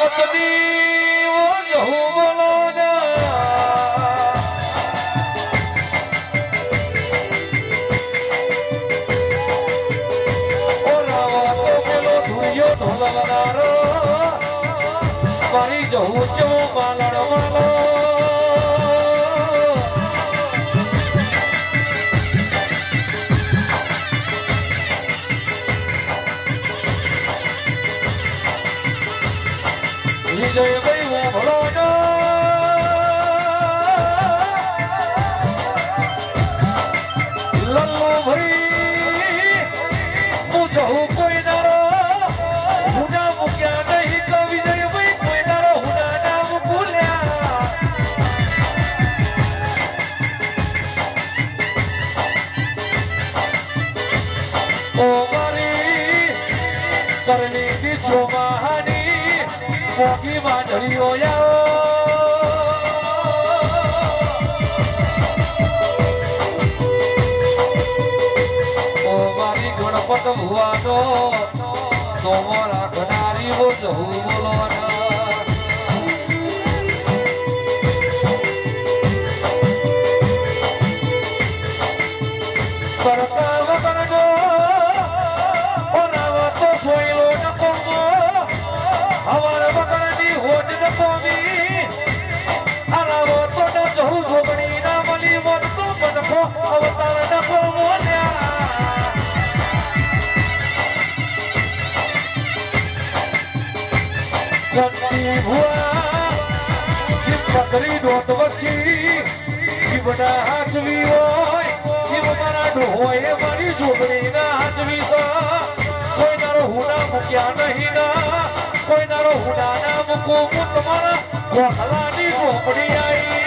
રાવતની ઓ જહુ બોલો મારી જવું છે માલણ માલો વિજયભાઈ હું ભલો લલ્લુ ભાઈ હું જવું કોઈ દારો હુના મૂક્યા નહીં તો વિજયભાઈ કોઈ દારો હુના નામ ભૂલ્યા ઓ મારી કરણી દી ચોમાહાની મોગી વાદળીઓ ઓ મારી ગણપત ભુવાનો તોમો રાખનારી વો જહુ બોલો કરતા વગરનો ઓરાવા તો સોયલો ન કોમો હવાર વગરની હોજ ન કોમી હરાવો તો ન જહુ જોગણી ના મલી મોત તો બનખો અવતાર ન કોમો ગંદી ભુવા જીવ પતરી દોટ વચ્ચી જીવના હાચવી હોય જીવ મારા ડોહોએ મારી જોગણી ના હાચવી કોઈ તારો હુના મૂક્યા નહીં ના કોઈ તારો હુના ના મૂકું હું તમારા ગોખલાની ઝોપડી આવી